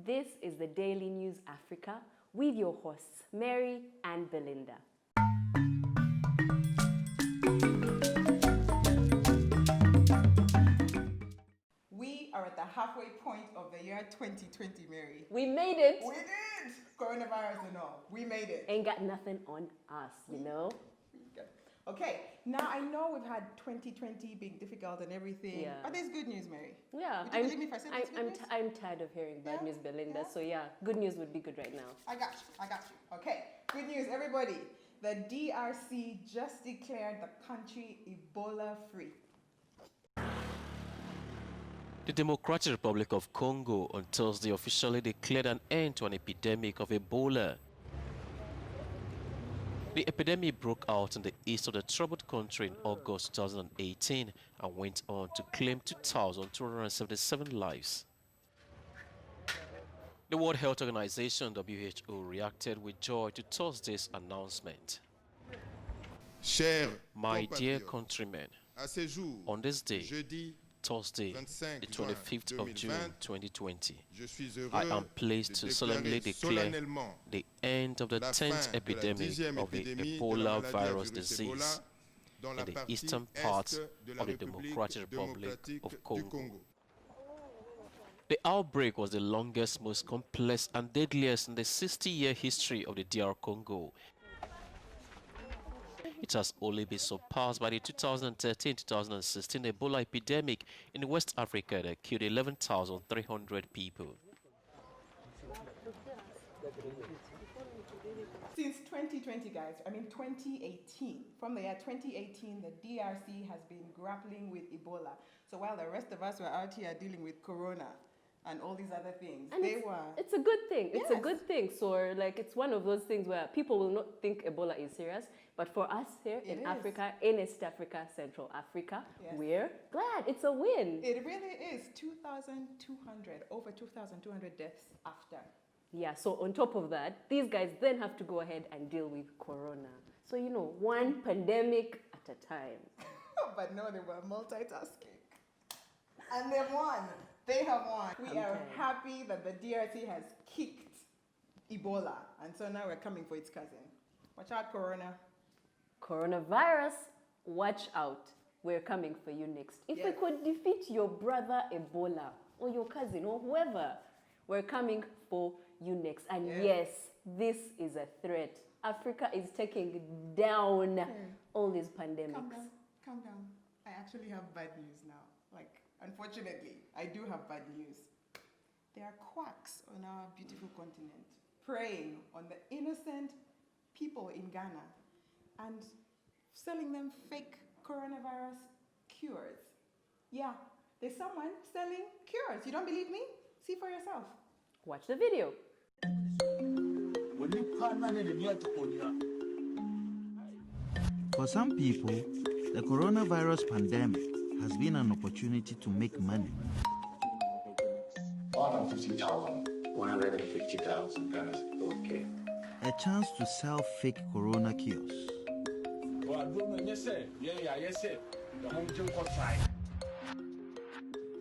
This is the Daily News Africa with your hosts, Mary and Belinda. We are at the halfway point of the year 2020, Mary. We made it. We did! Coronavirus and all. We made it. Ain't got nothing on us, you know? Okay, now I know we've had 2020 being difficult and everything, Yeah. but there's good news, Mary. Yeah. Would you believe me if I said there's good news? I'm tired of hearing bad news, Belinda. Yeah. So yeah, good news would be good right now. I got you. Okay, good news, everybody. The DRC just declared the country Ebola free. The Democratic Republic of Congo on Thursday officially declared an end to an epidemic of Ebola. The epidemic broke out in the east of the troubled country in August 2018 and went on to claim 2,277 lives. The World Health Organization, WHO, reacted with joy to Thursday's announcement. My dear countrymen, on this day, Thursday, the 25th of June 2020, I am pleased to solemnly declare the end of the 10th epidemic of the Ebola virus disease in the eastern parts of the Democratic Republic of Congo. The outbreak was the longest, most complex and deadliest in the 60-year history of the DR Congo. It has only been surpassed by the 2013-2016 Ebola epidemic in West Africa that killed 11,300 people. Since 2020, guys, 2018, from the year 2018, the DRC has been grappling with Ebola. So while the rest of us were out here dealing with Corona and all these other things, And it's a good thing. It's a good thing. So it's one of those things where people will not think Ebola is serious, but for us here in Africa, in East Africa, Central Africa, we're glad. It's a win. It really is. Over 2,200 deaths after. Yeah, so on top of that, these guys then have to go ahead and deal with Corona. So, one pandemic at a time. But no, they were multitasking. And they won. They have won. We are happy that the DRC has kicked Ebola. And so now we're coming for its cousin. Watch out, Corona. Coronavirus, watch out. We're coming for you next. If we could defeat your brother Ebola or your cousin or whoever, we're coming for you next. And yes, this is a threat. Africa is taking down all these pandemics. Calm down. I actually have bad news now. Unfortunately, I do have bad news. There are quacks on our beautiful continent preying on the innocent people in Ghana and selling them fake coronavirus cures. Yeah, there's someone selling cures. You don't believe me? See for yourself. Watch the video. For some people, the coronavirus pandemic has been an opportunity to make money. 150,000. 150,000 Ghana. Okay. A chance to sell fake corona cures.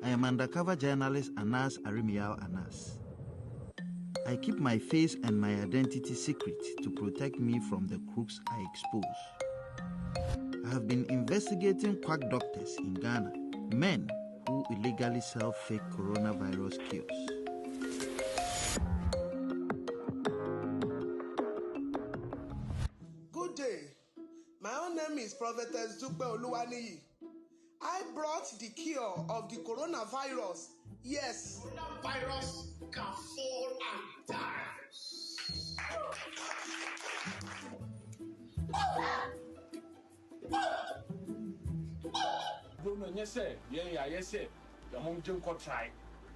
I am undercover journalist Anas Arimiao Anas. I keep my face and my identity secret to protect me from the crooks I expose. I have been investigating quack doctors in Ghana, men who illegally sell fake coronavirus cures. Good day. My own name is Prophetess Zukbe Oluwaniyi. I brought the cure of the coronavirus. Yes. Coronavirus can fall and die. Yes, sir. The home gym could try.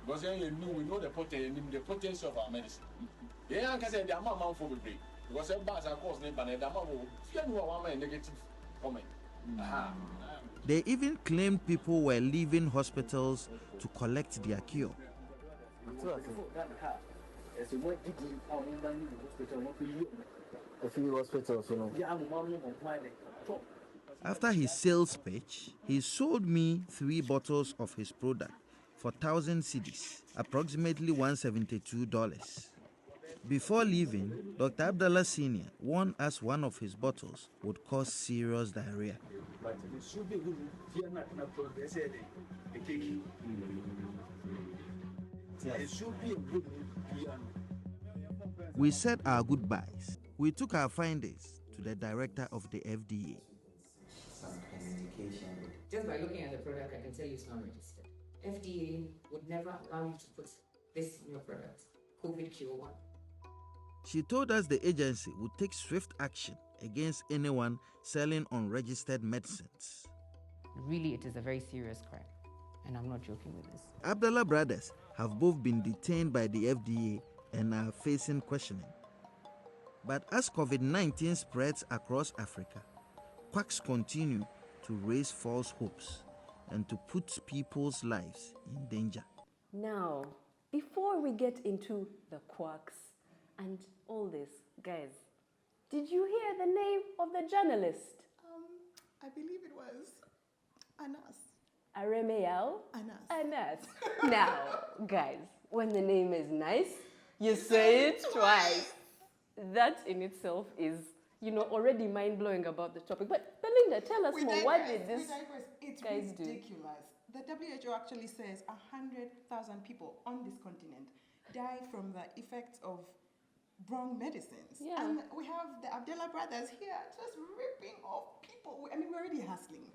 Because we know the potency of our medicine. Yeah, I can say the amount for the break. Because every bus, of course, the amount will fear one negative comment. They even claimed people were leaving hospitals to collect their cure. After his sales pitch, he sold me 3 bottles of his product for 1,000 cedis, approximately $172. Before leaving, Dr. Abdallah Sr. warned us one of his bottles would cause serious diarrhea. We said our goodbyes. We took our findings to the director of the FDA. Just by looking at the product, I can tell you it's not registered. FDA would never allow you to put this in your product, COVID Cure 1. She told us the agency would take swift action against anyone selling unregistered medicines. Really, it is a very serious crime, and I'm not joking with this. Abdallah brothers have both been detained by the FDA and are facing questioning. But as COVID-19 spreads across Africa, quacks continue to raise false hopes and to put people's lives in danger. Now, before we get into the quacks and all this, guys, did you hear the name of the journalist? I believe it was Anas. Aremeyao? Anas. Now, guys, when the name is nice, you say it twice. That in itself is, already mind-blowing about the topic. But Belinda, tell us more. What did this It's guys do? ridiculous. The WHO actually says 100,000 people on this continent die from the effects of wrong medicines. Yeah. And we have the Abdallah brothers here just ripping off people. I mean, we're already hustling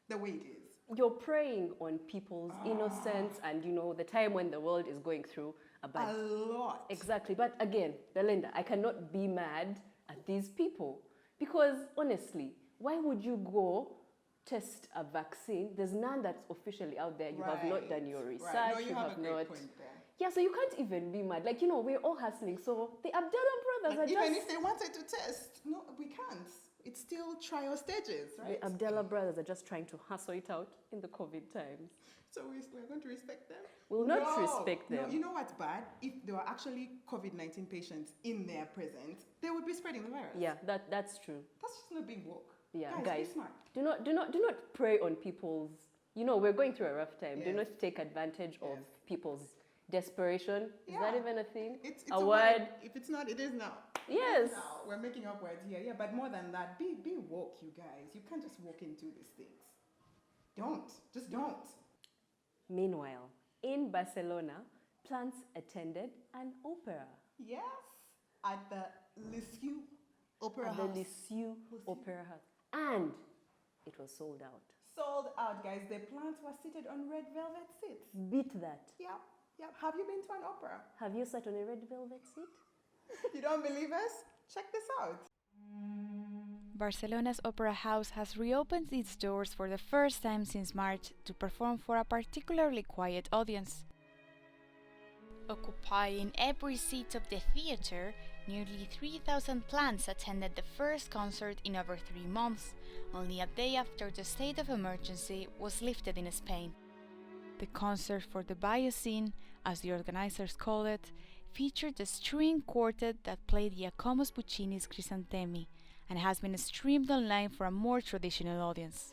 the way it is. You're preying on people's innocence and, the time when the world is going through a bad... A lot. Exactly. But again, Belinda, I cannot be mad at these people because, honestly, why would you go test a vaccine? There's none that's officially out there. You have not done your research. Right. No, you have a great not... point there. Yeah, so you can't even be mad. Like, we're all hustling. So the Abdallah brothers are even just... if they wanted to test, no, we can't. It's still trial stages, right? The Abdallah brothers are just trying to hustle it out in the COVID times. So we're going to respect them? We'll not respect them. No, you know what's bad? If there were actually COVID-19 patients in their presence, they would be spreading the virus. Yeah, that's true. That's just not being woke. Yeah, guys, guys, be smart. do not prey on people's. We're going through a rough time. Yes. Do not take advantage of people's desperation. Is that even a thing? It's a word. If it's not, it is now. Yes. It is now. We're making up words here. Yeah, but more than that, be woke, you guys. You can't just walk into these things. Just don't. Meanwhile, in Barcelona, plants attended an opera. Yes, at the Lisieux Opera House. The Lisieux Opera House. And it was sold out. Sold out, guys. The plants were seated on red velvet seats. Beat that. Yeah. Have you been to an opera? Have you sat on a red velvet seat? You don't believe us? Check this out. Barcelona's Opera House has reopened its doors for the first time since March to perform for a particularly quiet audience. Occupying every seat of the theatre, nearly 3,000 plants attended the first concert in over 3 months, only a day after the state of emergency was lifted in Spain. The concert for the Bioscene, as the organizers call it, featured a string quartet that played Giacomo Puccini's Crisantemi and has been streamed online for a more traditional audience.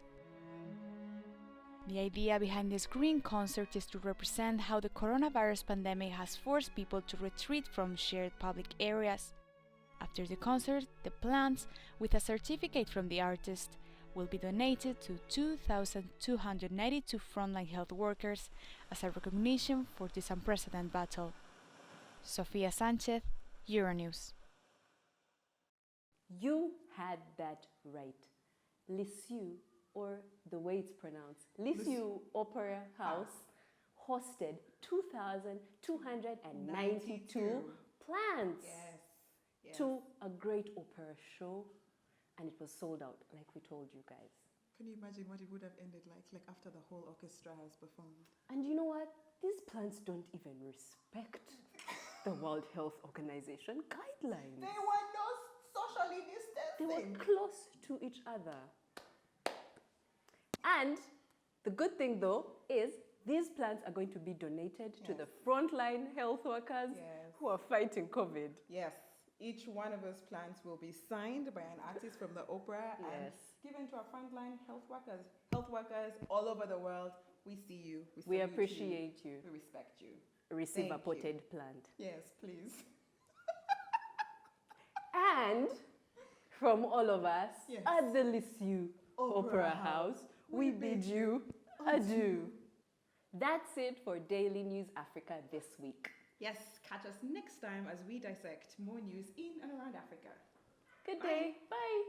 The idea behind this green concert is to represent how the coronavirus pandemic has forced people to retreat from shared public areas. After the concert, the plants, with a certificate from the artist, will be donated to 2,292 frontline health workers as a recognition for this unprecedented battle. Sofia Sanchez, Euronews. You had that right. Lisieux, or the way it's pronounced, Lisieux Opera House hosted 2,292 plants to a great opera show, and it was sold out, like we told you guys. Can you imagine what it would have ended like after the whole orchestra has performed? And you know what? These plants don't even respect the World Health Organization guidelines. They were not socially distancing. They were close to each other. And the good thing, though, is these plants are going to be donated to the frontline health workers who are fighting COVID. Yes. Each one of those plants will be signed by an artist from the opera and given to our frontline health workers all over the world We see you. We salute appreciate you. We respect you. Receive a Thank potted plant. Yes, please. And from all of us Yes. at the Lisieux Opera House, we bid you adieu. That's it for Daily News Africa this week. Yes, catch us next time as we dissect more news in and around Africa. Good day. Bye.